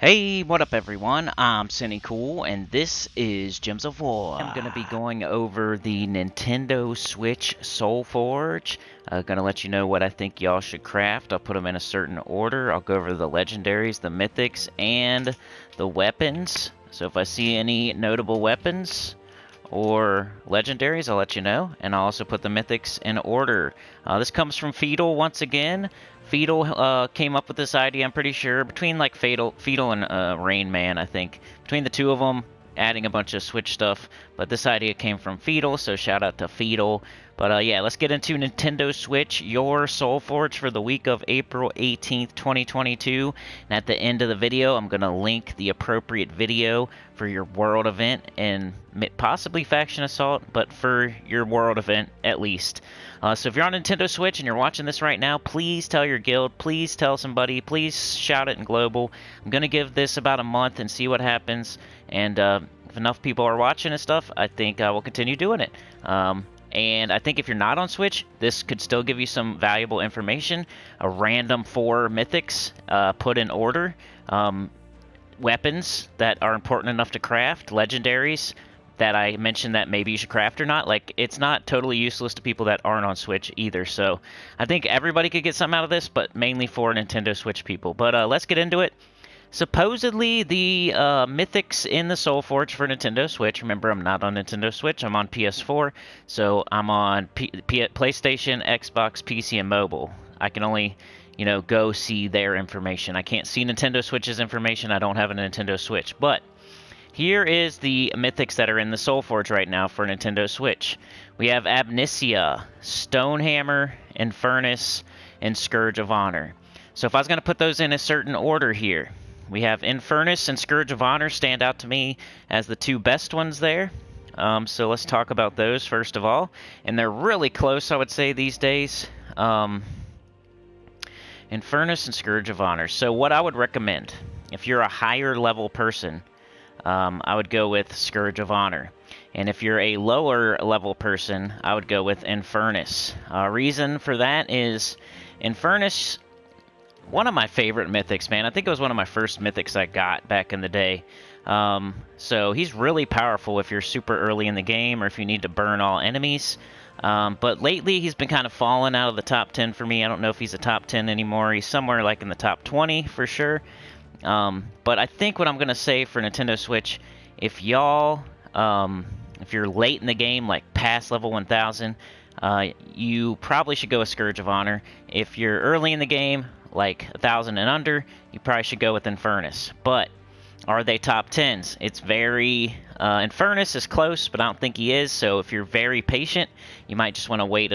Hey, what up everyone? I'm Sinnycool, and this is Gems of War. I'm going to be going over the Nintendo Switch Soulforge. I'm going to let you know what I think y'all should craft. I'll put them in a certain order. I'll go over the Legendaries, the Mythics, and the weapons. So if I see any notable weapons or Legendaries, I'll let you know, and I'll also put the Mythics in order. This comes from Fetal once again. Fetal came up with this idea, I'm pretty sure, between like Fetal and Rain Man, I think. Between the two of them, adding a bunch of Switch stuff, but this idea came from Fetal, so shout out to Fetal. But yeah, let's get into Nintendo Switch, your Soulforge for the week of April 18th, 2022. And at the end of the video, I'm going to link the appropriate video for your world event and possibly Faction Assault, but for your world event at least. So if you're on Nintendo Switch and you're watching this right now, please tell your guild, please tell somebody, please shout it in global. I'm going to give this about a month and see what happens. And if enough people are watching and stuff, I think I will continue doing it. And I think if you're not on Switch, this could still give you some valuable information. A random 4 mythics put in order. Weapons that are important enough to craft. Legendaries that I mentioned that maybe you should craft or not. Like, it's not totally useless to people that aren't on Switch either. So I think everybody could get something out of this, but mainly for Nintendo Switch people. But let's get into it. Supposedly, the Mythics in the Soulforge for Nintendo Switch. Remember, I'm not on Nintendo Switch. I'm on PS4, so I'm on PlayStation, Xbox, PC, and mobile. I can only, go see their information. I can't see Nintendo Switch's information. I don't have a Nintendo Switch. But here is the Mythics that are in the Soulforge right now for Nintendo Switch. We have Amnesia, Stonehammer, Infernus, and Scourge of Honor. So if I was going to put those in a certain order here, we have Infernus and Scourge of Honor stand out to me as the two best ones there. So let's talk about those first of all. And they're really close, I would say, these days. Infernus and Scourge of Honor. So what I would recommend, if you're a higher level person, I would go with Scourge of Honor. And if you're a lower level person, I would go with Infernus. Reason for that is Infernus, one of my favorite mythics, man. I think it was one of my first mythics I got back in the day. So he's really powerful if you're super early in the game or if you need to burn all enemies. But lately he's been kind of falling out of the top 10 for me. I don't know if he's a top 10 anymore. He's somewhere like in the top 20 for sure. But I think what I'm going to say for Nintendo Switch, if y'all, if you're late in the game, like past level 1000, you probably should go with Scourge of Honor. If you're early in the game, like 1000 and under, you probably should go with Infernus. But are they top 10s? It's very Infernus is close, but I don't think he is. So if you're very patient, you might just want to wait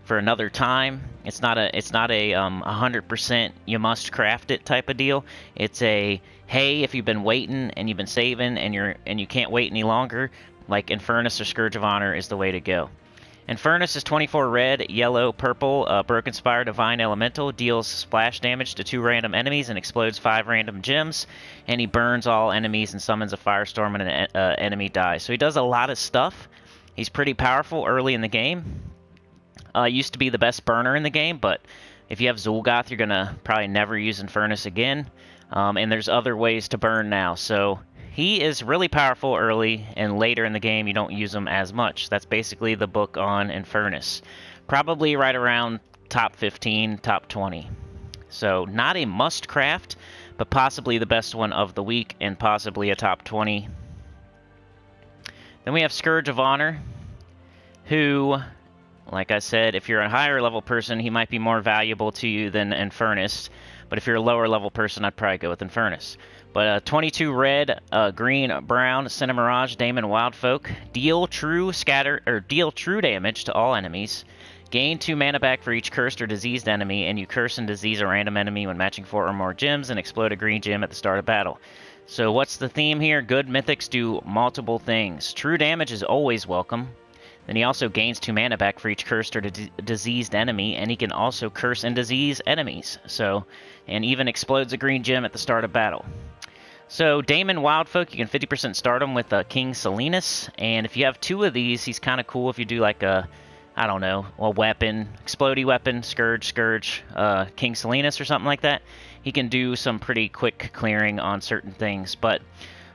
for another time. It's not a 100% you must craft it type of deal. It's a, hey, if you've been waiting and you've been saving and you can't wait any longer, like Infernus or Scourge of Honor is the way to go. Infernus is 24 red, yellow, purple, Broken Spire, Divine Elemental, deals splash damage to 2 random enemies and explodes 5 random gems, and he burns all enemies and summons a firestorm when an enemy dies. So he does a lot of stuff. He's pretty powerful early in the game. Used to be the best burner in the game, but if you have Zul'Goth, you're going to probably never use Infernus again. And there's other ways to burn now, so he is really powerful early, and later in the game you don't use him as much. That's basically the book on Infernus. Probably right around top 15, top 20. So not a must craft, but possibly the best one of the week, and possibly a top 20. Then we have Scourge of Honor, who, like I said, if you're a higher level person, he might be more valuable to you than Infernus. But if you're a lower level person, I'd probably go with Infernus. But 22 red, green, brown, Cinemirage, Daemon, Wildfolk. Deal true damage to all enemies. Gain 2 mana back for each cursed or diseased enemy, and you curse and disease a random enemy when matching 4 or more gems and explode a green gem at the start of battle. So what's the theme here? Good mythics do multiple things. True damage is always welcome. Then he also gains 2 mana back for each cursed or diseased enemy, and he can also curse and disease enemies. So, and even explodes a green gem at the start of battle. So Daemon Wildfolk, you can 50% start him with King Silenus, and if you have 2 of these, he's kind of cool if you do like a, I don't know, a weapon, explodey weapon, Scourge, King Salinas or something like that, he can do some pretty quick clearing on certain things. But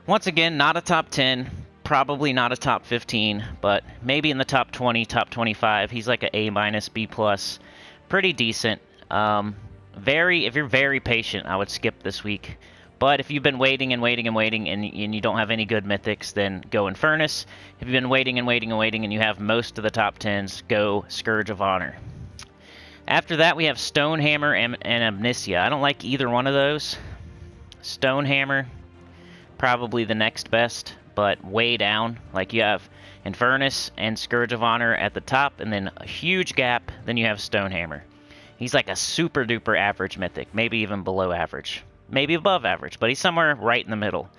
once again, not a top 10, probably not a top 15, but maybe in the top 20, top 25. He's like a A-, B+, pretty decent. If you're very patient, I would skip this week. But if you've been waiting and waiting and waiting and you don't have any good mythics, then go Infernus. If you've been waiting and waiting and waiting and you have most of the top 10s, go Scourge of Honor. After that, we have Stonehammer and Amnesia. I don't like either one of those. Stonehammer, probably the next best, but way down. Like you have Infernus and Scourge of Honor at the top, and then a huge gap, then you have Stonehammer. He's like a super duper average mythic, maybe even below average. Maybe above average, but he's somewhere right in the middle.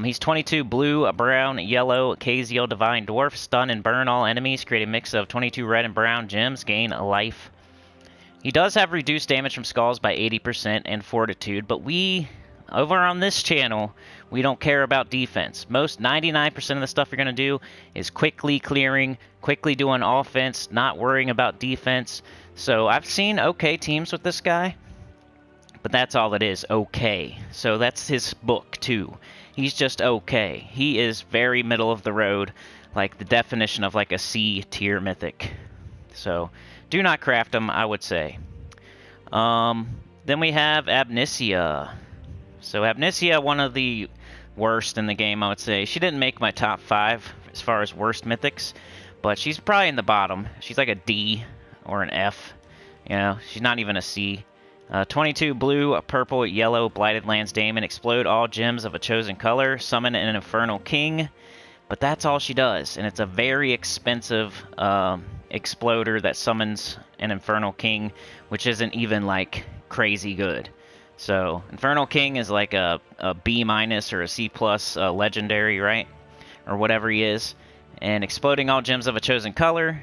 He's 22 blue, brown, yellow, Kaziel Divine Dwarf, stun and burn all enemies, create a mix of 22 red and brown gems, gain a life. He does have reduced damage from skulls by 80% and fortitude, but over on this channel, we don't care about defense. 99% of the stuff you're going to do is quickly clearing, quickly doing offense, not worrying about defense. So I've seen okay teams with this guy. But that's all it is, okay. So that's his book, too. He's just okay. He is very middle of the road, like the definition of like a C-tier mythic. So do not craft him, I would say. Then we have Amnesia. So Amnesia, one of the worst in the game, I would say. She didn't make my top 5 as far as worst mythics, but she's probably in the bottom. She's like a D or an F. You know, she's not even a C. 22 blue, purple, yellow, Blighted Lands Daemon, explode all gems of a chosen color, summon an Infernal King, but that's all she does, and it's a very expensive exploder that summons an Infernal King, which isn't even, like, crazy good. So, Infernal King is like a B- or a C+ legendary, right? Or whatever he is, and exploding all gems of a chosen color,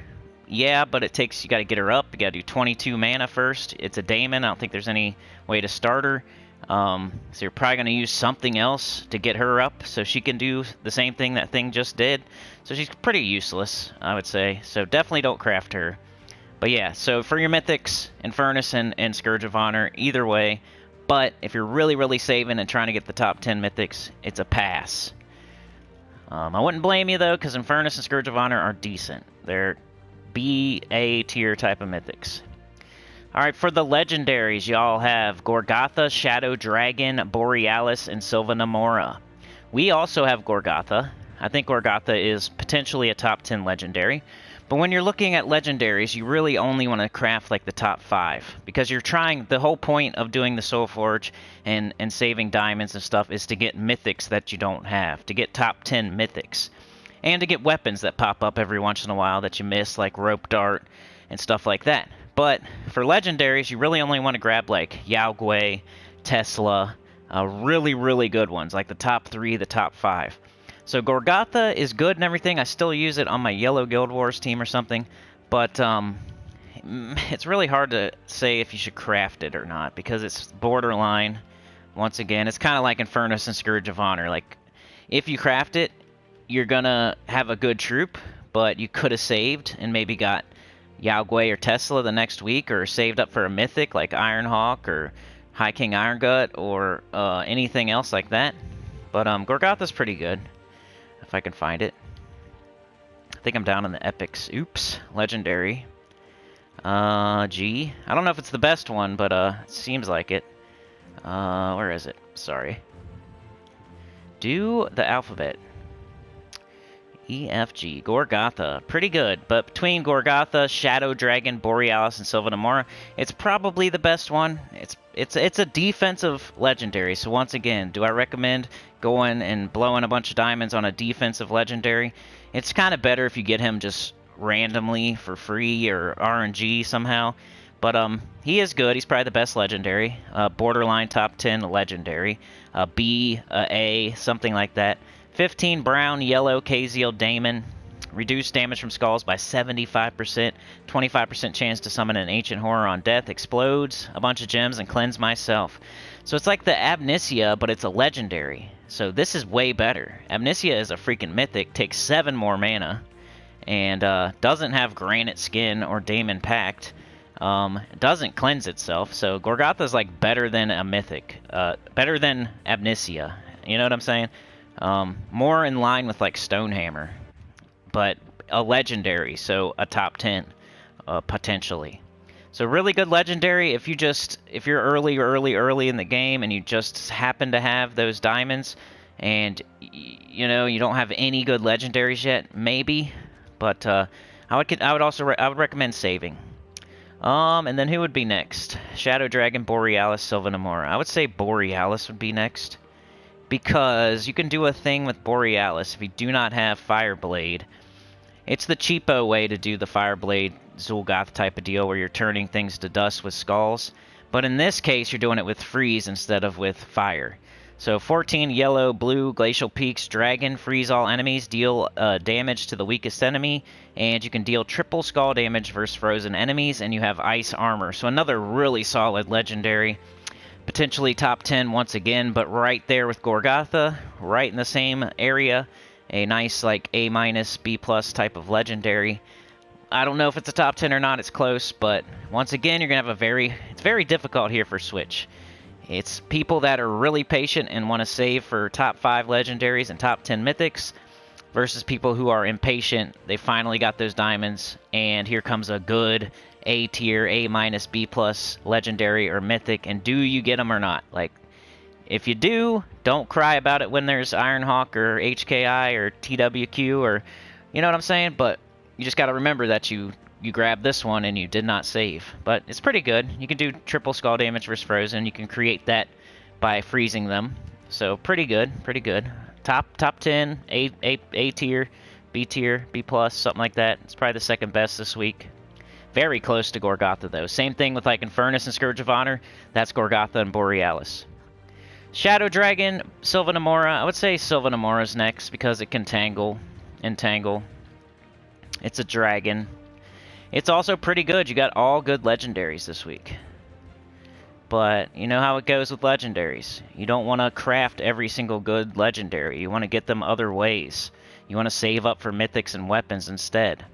yeah, but it takes, you got to get her up. You got to do 22 mana first. It's a Daemon. I don't think there's any way to start her. So you're probably going to use something else to get her up so she can do the same thing that thing just did. So she's pretty useless, I would say. So definitely don't craft her. But yeah, so for your Mythics, Infernus and Scourge of Honor, either way. But if you're really, really saving and trying to get the top 10 Mythics, it's a pass. I wouldn't blame you, though, because Infernus and Scourge of Honor are decent. They're B-A tier type of mythics. Alright, for the legendaries, y'all have Gorgatha, Shadow Dragon, Borealis, and Sylvanamora. We also have Gorgatha. I think Gorgatha is potentially a top 10 legendary. But when you're looking at legendaries, you really only want to craft like the top 5. Because you're trying, the whole point of doing the Soulforge and saving diamonds and stuff is to get mythics that you don't have. To get top 10 mythics. And to get weapons that pop up every once in a while that you miss, like Rope Dart and stuff like that. But for legendaries, you really only want to grab like Yao Gui, Tesla, really, really good ones, like the top 3, the top 5. So Gorgatha is good and everything. I still use it on my Yellow Guild Wars team or something. But it's really hard to say if you should craft it or not, because it's borderline. Once again, it's kind of like Infernus and Scourge of Honor. Like, if you craft it, you're gonna have a good troop, but you could have saved and maybe got Yao Gui or Tesla the next week, or saved up for a mythic like Ironhawk or High King Irongut or anything else like that. But Gorgatha's pretty good, if I can find it. I think I'm down in the epics. Oops, legendary. G. I don't know if it's the best one, but it seems like it. Where is it? Sorry. Do the alphabet. EFG, Gorgatha, pretty good, but between Gorgatha, Shadow Dragon, Borealis, and Sylvanamora, it's probably the best one. It's a defensive legendary, so once again, do I recommend going and blowing a bunch of diamonds on a defensive legendary? It's kind of better if you get him just randomly for free or RNG somehow, but he is good. He's probably the best legendary, borderline top 10 legendary, B, A, something like that. 15 brown, yellow, Kaziel Daemon. Reduce damage from skulls by 75%. 25% chance to summon an ancient horror on death. Explodes a bunch of gems and cleanse myself. So it's like the Amnesia, but it's a legendary. So this is way better. Amnesia is a freaking mythic. Takes 7 more mana. and doesn't have Granite Skin or Daemon Pact. Doesn't cleanse itself, so Gorgotha's like better than a Mythic, better than Amnesia. You know what I'm saying? More in line with like Stonehammer, but a Legendary, so a top 10 potentially. So really good Legendary if you're early in the game and you just happen to have those diamonds, and you know you don't have any good Legendaries yet, maybe. But I would recommend saving. And then who would be next? Shadow Dragon, Borealis, Sylvanamora. I would say Borealis would be next, because you can do a thing with Borealis if you do not have Fireblade. It's the cheapo way to do the Fireblade Zul'Goth type of deal where you're turning things to dust with skulls. But in this case, you're doing it with freeze instead of with fire. So 14 yellow, blue, Glacial Peaks, Dragon, freeze all enemies, deal damage to the weakest enemy, and you can deal triple skull damage versus frozen enemies, and you have ice armor. So another really solid Legendary. Potentially top 10 once again, but right there with Gorgotha, right in the same area. A nice like A-, B+ type of Legendary. I don't know if it's a top 10 or not, it's close, but once again, you're going to have it's very difficult here for Switch. It's people that are really patient and want to save for top 5 Legendaries and top 10 Mythics, versus people who are impatient. They finally got those diamonds, and here comes a good A tier, A-, B+ Legendary or Mythic, and do you get them or not? Like, if you do, don't cry about it when there's Ironhawk or HKI or TWQ or, you know what I'm saying? But you just got to remember that you grabbed this one and you did not save. But it's pretty good. You can do triple skull damage versus frozen. You can create that by freezing them. So pretty good, pretty good. Top 10, A tier, B tier, B+, something like that. It's probably the second best this week. Very close to Gorgotha though. Same thing with like Infernus and Scourge of Honor. That's Gorgotha and Borealis. Shadow Dragon, Sylvanamora. I would say Sylvanamora's next because it can entangle. It's a dragon. It's also pretty good. You got all good Legendaries this week. But you know how it goes with Legendaries. You don't want to craft every single good Legendary. You want to get them other ways. You want to save up for Mythics and weapons instead.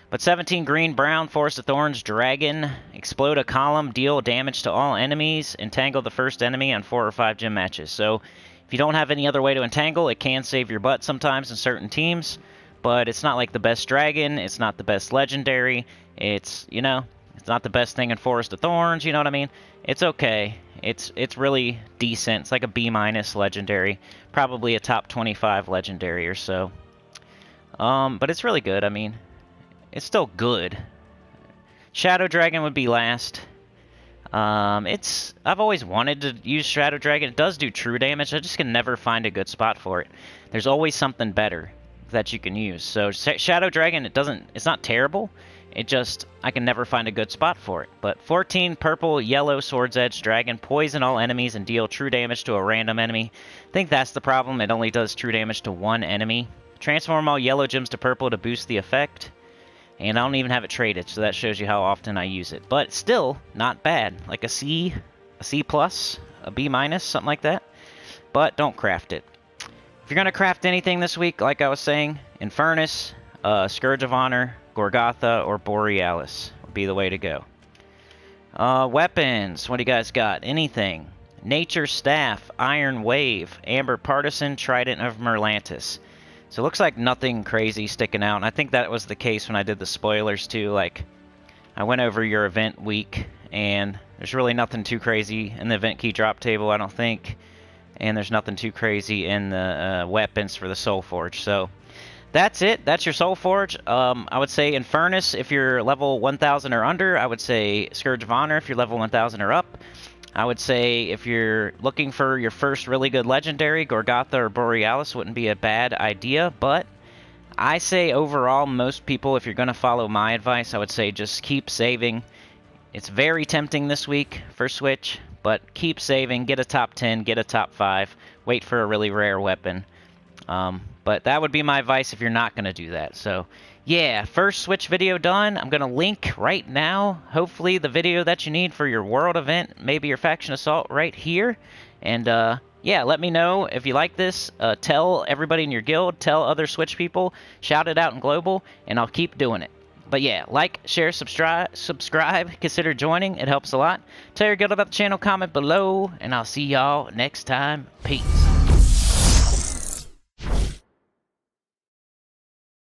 But 17 green, brown, Forest of Thorns, Dragon, explode a column, deal damage to all enemies, entangle the first enemy on 4 or 5 gym matches. So if you don't have any other way to entangle, it can save your butt sometimes in certain teams. But it's not like the best Dragon, it's not the best Legendary, it's, you know, it's not the best thing in Forest of Thorns, you know what I mean? It's okay. It's really decent. It's like a B- Legendary. Probably a top 25 Legendary or so. But it's really good, I mean. It's still good. Shadow Dragon would be last. I've always wanted to use Shadow Dragon. It does do true damage. I just can never find a good spot for it. There's always something better that you can use. So Shadow Dragon, it's not terrible. I can never find a good spot for it. But 14 purple, yellow, Sword's Edge, Dragon, poison all enemies and deal true damage to a random enemy. I think that's the problem. It only does true damage to one enemy. Transform all yellow gems to purple to boost the effect. And I don't even have it traded, so that shows you how often I use it. But still, not bad. Like a C+, a B-, something like that. But don't craft it. If you're going to craft anything this week, like I was saying, Infernus, Scourge of Honor, Gorgotha, or Borealis would be the way to go. Weapons. What do you guys got? Anything. Nature Staff, Iron Wave, Amber Partisan, Trident of Merlantis. So it looks like nothing crazy sticking out. And I think that was the case when I did the spoilers too. Like, I went over your event week, and there's really nothing too crazy in the event key drop table, I don't think. And there's nothing too crazy in the weapons for the Soulforge. So that's it. That's your Soulforge. I would say Infernus if you're level 1000 or under. I would say Scourge of Honor if you're level 1000 or up. I would say if you're looking for your first really good Legendary, Gorgotha or Borealis wouldn't be a bad idea, but I say overall, most people, if you're going to follow my advice, I would say just keep saving. It's very tempting this week for Switch, but keep saving, get a top 10, get a top 5, wait for a really rare weapon. But that would be my advice if you're not going to do that. So yeah, first Switch video done. I'm going to link right now, hopefully, the video that you need for your World event, maybe your Faction Assault right here. And yeah, let me know if you like this. Tell everybody in your guild, tell other Switch people, shout it out in global, and I'll keep doing it. But yeah, like, share, subscribe, consider joining. It helps a lot. Tell your guild about the channel, comment below, and I'll see y'all next time. Peace.